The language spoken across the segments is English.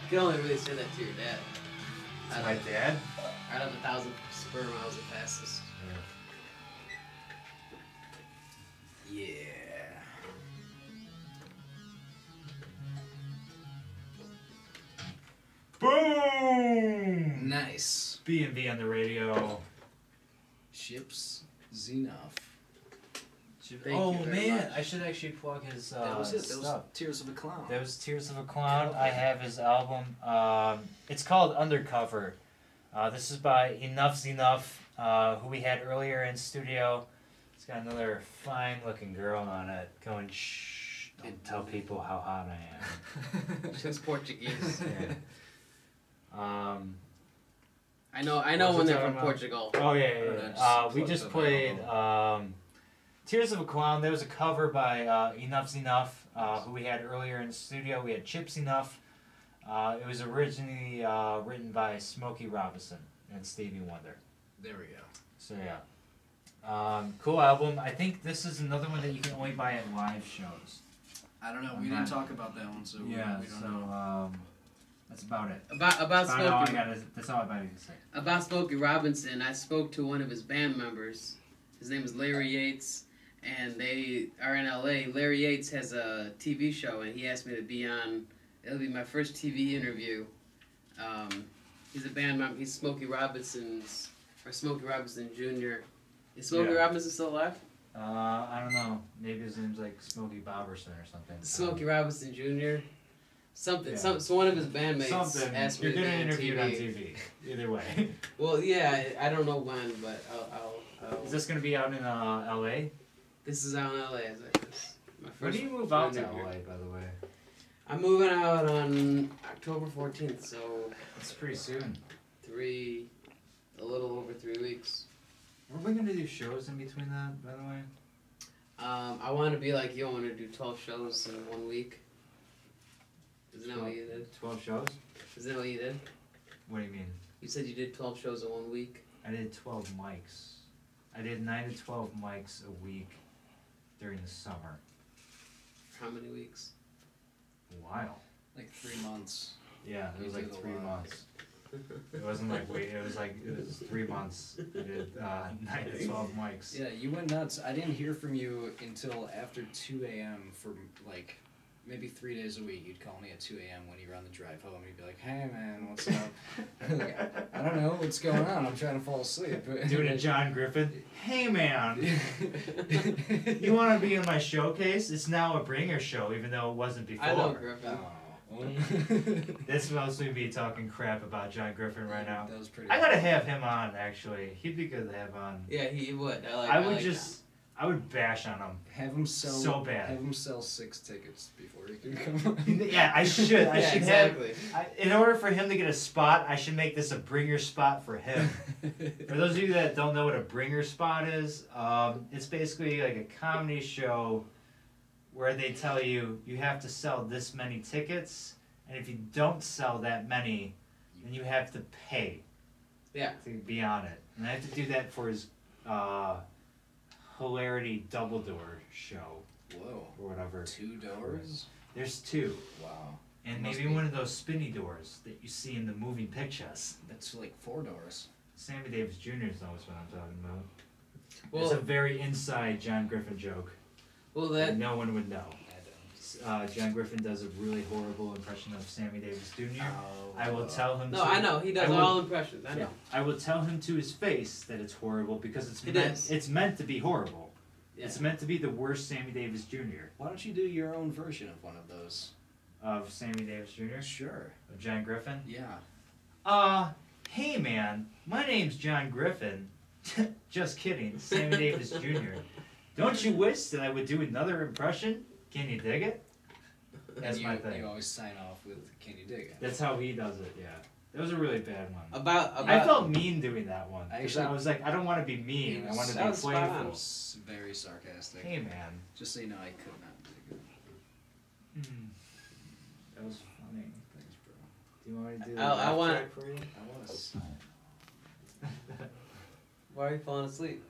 can only really say that to your dad. To my dad? Out of 1,000 sperm miles, the fastest. Yeah. Boom! Nice. B&B on the radio. Chips Zenov. Oh man, I should actually plug his That was it. That was stuff. Tears of a Clown. That was Tears of a Clown. I have his album. It's called Undercover. This is by Enough's Enough, who we had earlier in studio. It's got another fine-looking girl on it going, shh, don't tell people how hot I am. She's Portuguese. Yeah. I know when they're from Portugal. Oh yeah. We just played Tears of a Clown. There was a cover by Enough's Enough, who we had earlier in the studio. We had Chips Enough. It was originally written by Smokey Robinson and Stevie Wonder. There we go. So yeah. Cool album. I think this is another one that you can only buy at live shows. I don't know. We didn't talk about that one, so yeah. we don't know. That's about it. About Smokey. That's all I got to say. About Smokey Robinson, I spoke to one of his band members. His name is Larry Yates, and they are in LA. Larry Yates has a TV show, and he asked me to be on. It'll be my first TV interview. He's a band member. He's Smokey Robinson Jr. Is Smokey Robinson still alive? I don't know. Maybe his name's like Smokey Boberson or something. Smokey Robinson Jr. Something. Yeah. So one of his bandmates asked me You're to be getting on interviewed TV. on TV. Either way. Well, yeah, I don't know when, but I'll Is this gonna be out in LA? This is out in LA. My When first do you move out to interview. LA, by the way? I'm moving out on October 14th, so It's pretty soon. a little over 3 weeks. Were we gonna do shows in between that, by the way? I want to be like you. I want to do 12 shows in 1 week. Isn't that what you did? 12 shows? Isn't that what you did? What do you mean? You said you did 12 shows in 1 week. I did 12 mics. I did 9 to 12 mics a week during the summer. How many weeks? A while. Like 3 months. Yeah, it was You like did a 3 lot. months. It wasn't like wait. It was 3 months. I did 9 to 12 mics. Yeah, you went nuts. I didn't hear from you until after 2 a.m. for like maybe 3 days a week. You'd call me at 2 a.m. when you were on the drive home. You'd be like, "Hey man, what's up?" I'm like, I don't know what's going on. I'm trying to fall asleep. Doing a John Griffin. Hey man, you want to be in my showcase? It's now a bringer show, even though it wasn't before. I know Griffin. This mostly me talking crap about John Griffin right now. That was pretty. I gotta have him on actually. He'd be good to have on. Yeah, he would. I would bash on him. Have him sell So bad. Have him sell 6 tickets before he can come on. Yeah, I should. I Yeah, should exactly. have. In order for him to get a spot, I should make this a bringer spot for him. For those of you that don't know what a bringer spot is, it's basically like a comedy show where they tell you you have to sell this many tickets, and if you don't sell that many, then you have to pay. Yeah. To be on it, and I have to do that for his hilarity double door show Whoa. or whatever. 2 doors? There's 2. Wow. And Must maybe be. one of those spinny doors that you see in the moving pictures. That's like 4 doors. Sammy Davis Jr. knows what I'm talking about. Well, It's a very inside John Griffin joke well, that that no one would know. I don't. John Griffin does a really horrible impression of Sammy Davis Jr. Oh, I will tell him. No, I know he does all impressions. I know. I will tell him to his face that it's horrible because is. it's meant to be horrible. Yeah. It's meant to be the worst Sammy Davis Jr. Why don't you do your own version of one of those? Of Sammy Davis Jr. Sure. Of John Griffin. Yeah. Hey man, my name's John Griffin. Just kidding, Sammy Davis Jr. Don't you wish that I would do another impression? Can you dig it? That's my thing. You always sign off with, "Can you dig it?" That's how he does it, yeah. That was a really bad one. About I felt mean doing that one. Actually- I was like, I don't want to be mean. I want to that be was spot on. playful. Very sarcastic. Hey man. Just so you know, I could not dig it. That was funny. Thanks, bro. Do you want me to do I laugh want- track for you? I want to. Why are you falling asleep?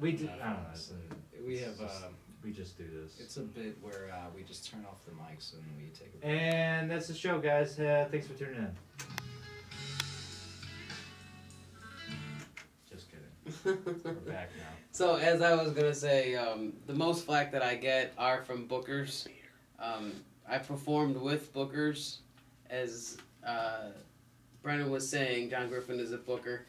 We do. I don't know. We have we just do this. It's a bit where we just turn off the mics and we take a break. And that's the show, guys. Thanks for tuning in. Just kidding. We're back now. So as I was gonna say, the most flack that I get are from bookers. I performed with bookers, as Brennan was saying. John Griffin is a booker,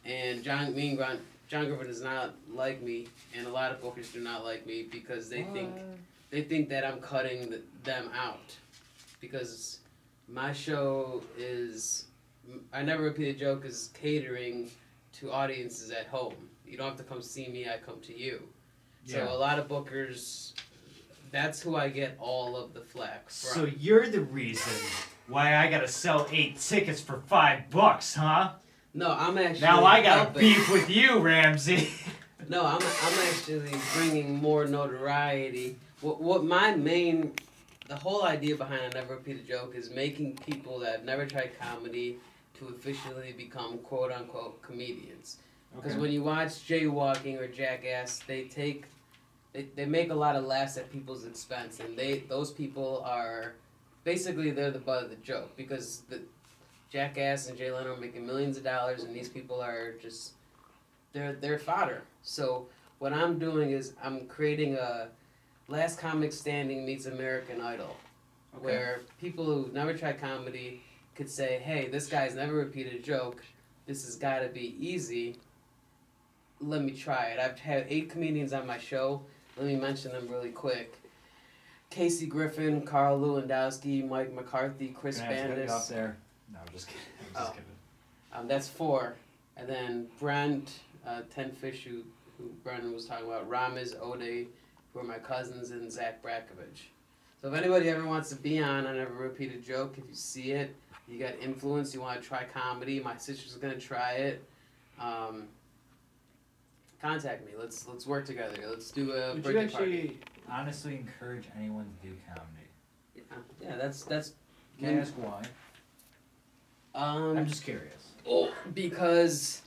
and John Griffin does not like me, and a lot of bookers do not like me because they think that I'm cutting them out, because my show is I Never Repeat a Joke is catering to audiences at home. You don't have to come see me, I come to you. So a lot of bookers, that's who I get all of the flack from. So you're the reason why I gotta sell 8 tickets for $5, huh? No, I'm actually Now I got helping. beef with you, Ramsey. No, I'm actually bringing more notoriety. What my main, the whole idea behind I Never Repeat a Joke is making people that have never tried comedy to officially become quote-unquote comedians. Because when you watch Jaywalking or Jackass, they make a lot of laughs at people's expense, and those people are basically they're the butt of the joke, because the Jackass and Jay Leno are making millions of dollars, and these people are just they're fodder. So what I'm doing is I'm creating a Last Comic Standing meets American Idol, where people who never tried comedy could say, "Hey, this guy's never repeated a joke. This has got to be easy. Let me try it." I've had 8 comedians on my show. Let me mention them really quick. Casey Griffin, Carl Lewandowski, Mike McCarthy, Chris Bandis. Off there. No, I'm just kidding. I'm just kidding. That's 4. And then Brent, Ten Fish, who Brendan was talking about, Ramiz Ode, who are my cousins, and Zach Brakovich. So if anybody ever wants to be on I Never Repeat a Joke, if you see it, you got influence, you want to try comedy, my sister's going to try it, contact me. Let's work together. Let's do a Would birthday you actually party. honestly encourage anyone to do comedy? Yeah, that's. Can I ask why? I'm just curious. Oh, because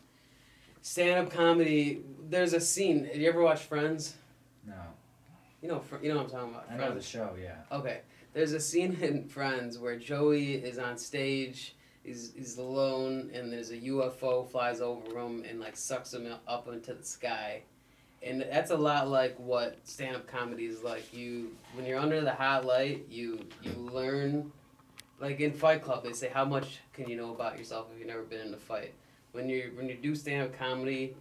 stand-up comedy, there's a scene. Have you ever watched Friends? No. You know what I'm talking about. I know the show, yeah. Okay. There's a scene in Friends where Joey is on stage, he's alone, and there's a UFO flies over him and like sucks him up into the sky. And that's a lot like what stand-up comedy is like. When you're under the hot light, you learn. Like in Fight Club, they say, how much can you know about yourself if you've never been in a fight? When you do stand-up comedy,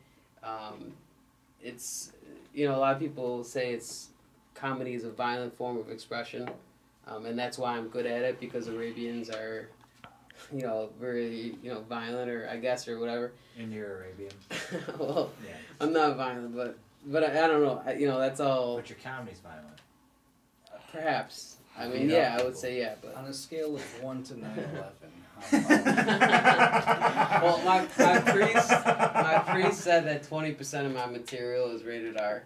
it's, a lot of people say comedy is a violent form of expression, and that's why I'm good at it, because Arabians are, very, violent, or I guess, or whatever. And you're Arabian. Well, yeah. I'm not violent, but I don't know. That's all. But your comedy's violent. Perhaps. I mean, yeah, I would say yeah, but on a scale of 1 to 9/11. Well, my priest said that 20% of my material is rated R.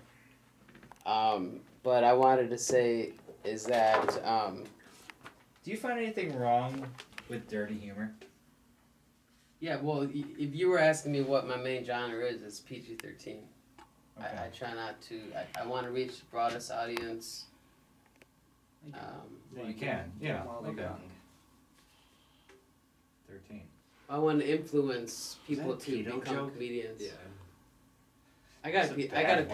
But I wanted to say is that do you find anything wrong with dirty humor? Yeah, well, if you were asking me what my main genre is, it's PG-13. Okay. I try not to. I want to reach the broadest audience. You can. Yeah. Okay. 13. I want to influence people to keto become joke? comedians. Yeah. I got a keto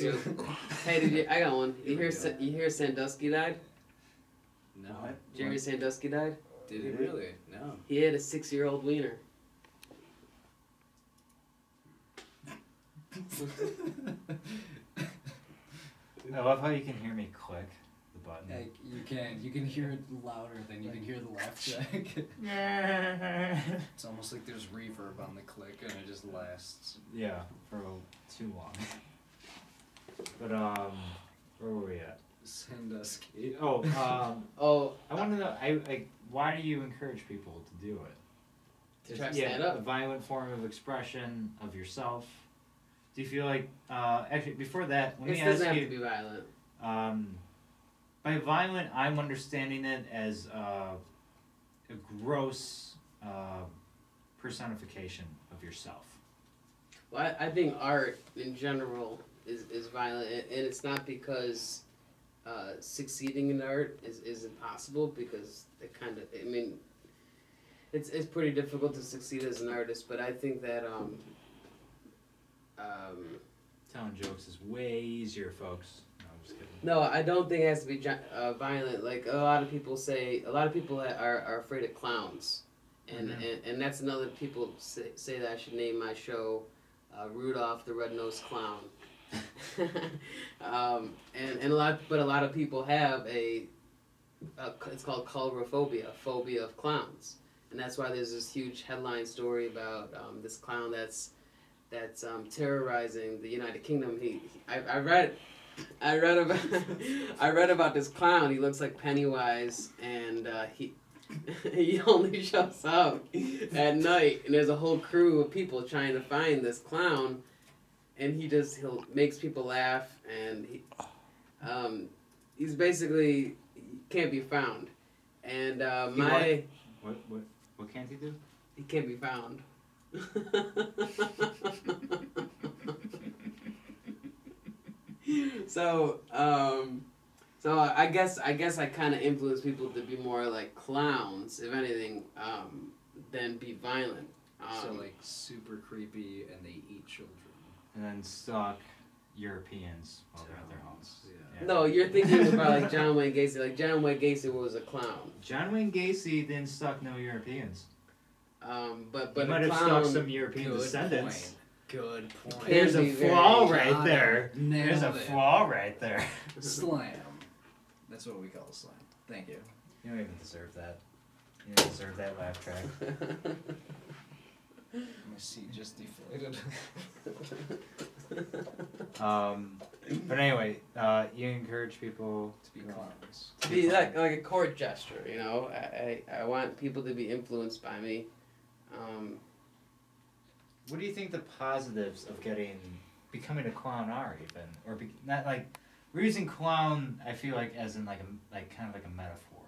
joke. Hey, I got one. You hear Sandusky died? No. Jerry Sandusky died? Did he really? No. He had a 6-year-old wiener. I love how you can hear me click the button. Yeah, you can hear it louder than you can hear the laugh track. It's almost like there's reverb on the click and it just lasts. Yeah, for too long. But where were we at? Sandusky. Oh, I want to know. Why do you encourage people to do it? To try to stand up? A violent form of expression of yourself. Do you feel like actually before that? Let me ask doesn't have you. to be violent. By violent, I'm understanding it as a gross personification of yourself. Well, I think art in general is violent, and it's not because succeeding in art is impossible, because it kind of, I mean, it's pretty difficult to succeed as an artist, but I think that Telling jokes is way easier, folks. No, I'm just kidding. no, I don't think it has to be violent. Like a lot of people are afraid of clowns, and and that's another people say that I should name my show Rudolph the Red-Nosed Clown. And a lot of people have it's called colorophobia, phobia of clowns, and that's why there's this huge headline story about this clown that's terrorizing the United Kingdom. I read about this clown. He looks like Pennywise, and he only shows up at night, and there's a whole crew of people trying to find this clown, and he makes people laugh, and he's basically can't be found, and what can't he do? He can't be found. So I guess I kind of influence people to be more like clowns, if anything, than be violent. So like super creepy, and they eat children. And then stalk Europeans while they're at their homes. Yeah. No, you're thinking about like John Wayne Gacy. Like John Wayne Gacy was a clown. John Wayne Gacy didn't stalk no Europeans. But he might have stalked some European descendants. Good point. There's a flaw right Got there. it. Nailed There's a it. flaw right there. Slam. That's what we call a slam. Thank you. You don't even deserve that. You don't deserve that laugh track. My seat just deflated. But anyway, you encourage people To be clowns. To be like a court gesture, you know. I want people to be influenced by me. What do you think the positives of becoming a clown are, even, or not like we're using clown? I feel like as in like kind of like a metaphor,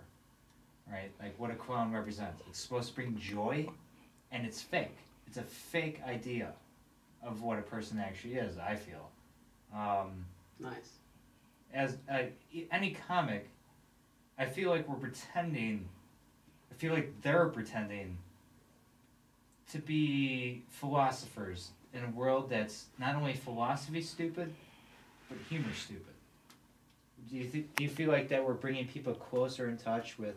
right? Like what a clown represents. It's supposed to bring joy, and it's fake. It's a fake idea of what a person actually is. I feel. Nice. As any comic, I feel like we're pretending. I feel like they're pretending to be philosophers in a world that's not only philosophy stupid, but humor stupid. Do you feel like that we're bringing people closer in touch with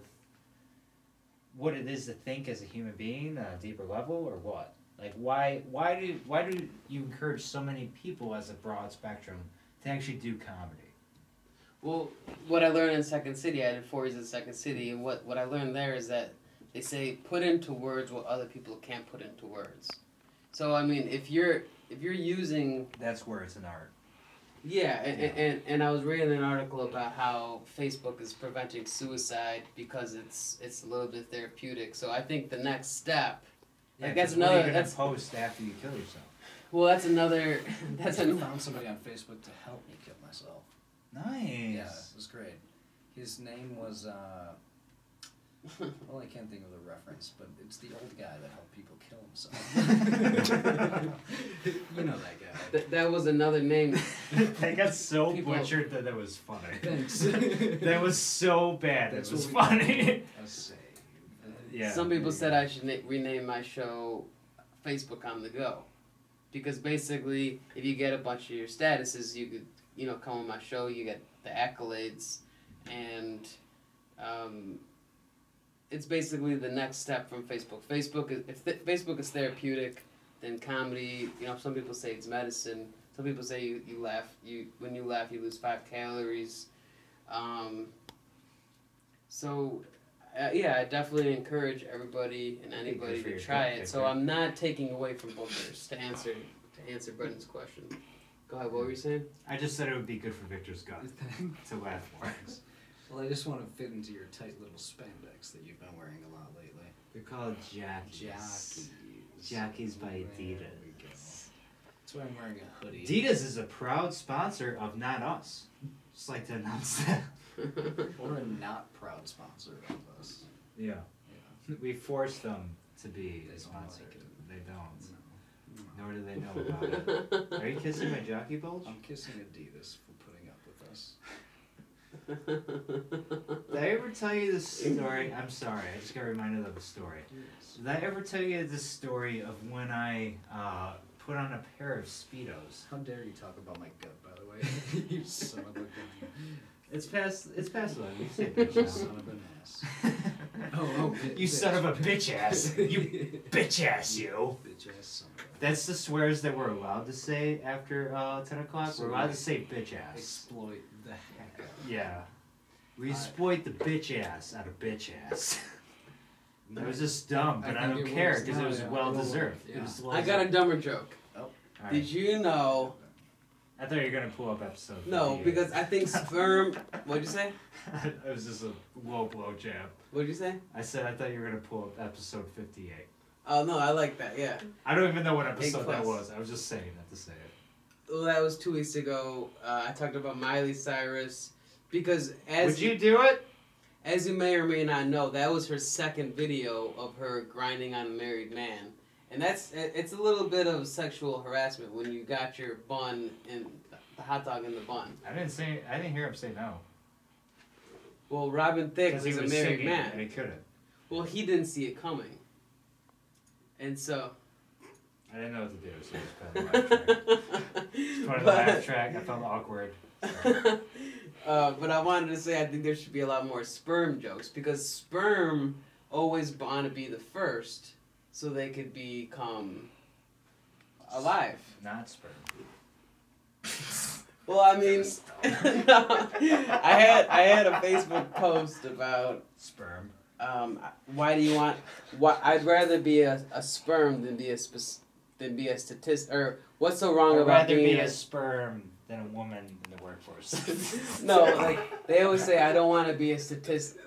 what it is to think as a human being on a deeper level, or what? Like why do you encourage so many people as a broad spectrum to actually do comedy? Well, what I learned in Second City, I did 4 years in Second City, and what I learned there is that they say put into words what other people can't put into words. So I mean, if you're using, That's where it's an art. yeah, and I was reading an article about how Facebook is preventing suicide because it's a little bit therapeutic. So I think the next step, like that's What are you another gonna that's post after you kill yourself. well that's another that's I an found somebody on Facebook to help me kill myself. Nice. Yeah, it was great. His name was, well, I can't think of the reference, but it's the old guy that helped people kill himself. You know that guy. that was another name. That got so People- butchered that was funny. Thanks. That was so bad. That's It was what we funny. A save. Yeah. Some people said I should rename my show Facebook on the Go, because basically, if you get a bunch of your statuses, you could, come on my show, you get the accolades, and it's basically the next step from Facebook. Facebook is therapeutic, then comedy. Some people say it's medicine. Some people say you laugh. When you laugh, you lose 5 calories. Yeah, I definitely encourage everybody and anybody to try it. So I'm not taking away from bookers to answer Brendan's question. Go ahead. What were you saying? I just said it would be good for Victor's gut to laugh more. Well, I just want to fit into your tight little spandex that you've been wearing a lot lately. They're called jockeys. Jockeys by There we Adidas. go. That's why I'm wearing a hoodie. Adidas is a proud sponsor of Not Us. Just like to announce that. Or a not proud sponsor of us. Yeah. Yeah. We force them to be They don't sponsored. like it. They don't. No. Nor do they know about it. Are you kissing my jockey bulge? I'm kissing Adidas for putting up with us. Did I ever tell you this story? I'm sorry, I just got reminded of a story. Yes. Did I ever tell you this story of when I put on a pair of Speedos? How dare you talk about my gut, by the way? You son of a gun. It's past 11. You say bitch now. Son of an ass. Oh, You son of a bitch ass. You bitch ass, you. Bitch ass son of a. That's the swears that we're allowed to say after 10 o'clock. So we're allowed to say bitch ass. Exploit the heck out of it. Yeah. We exploit the bitch ass out of bitch ass. It was just dumb, but I don't care because it was well deserved. Yeah. It was I got a dumber joke. All right. Did you know? I thought you were gonna pull up episode. No, 58. because I think sperm. What'd you say? it was just a low blow jab. What'd you say? I said I thought you were gonna pull up episode 58. Oh no, I like that. Yeah. I don't even know what episode that plus. was. I was just saying that to say it. Well, that was 2 weeks ago. I talked about Miley Cyrus because as Would you do it? as you may or may not know, that was her second video of her grinding on a married man, and it's a little bit of sexual harassment when you got your bun in the hot dog in the bun. I didn't hear him say no. Well, Robin Thicke was Because he a was married singing man. and he couldn't. Well, he didn't see it coming, and so. I didn't know what to do, so I just put it on the laugh track. Just put it on the laugh track. I felt awkward. So. But I wanted to say I think there should be a lot more sperm jokes because sperm always want to be the first so they could become alive. Not sperm. Well, I mean, no, I had a Facebook post about Sperm. why do you want? Why I'd rather be a sperm than be a statistic. Or what's so wrong I'd about rather being be a sperm than a woman in the workforce. No, like they always say, I don't want to be a statistic.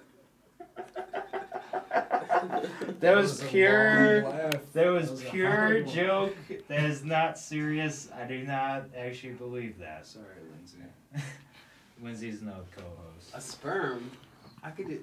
That was pure. That was That was a pure hard one. joke. That is not serious. I do not actually believe that. Sorry, Lindsay. Lindsay's no co-host. A sperm? I could do.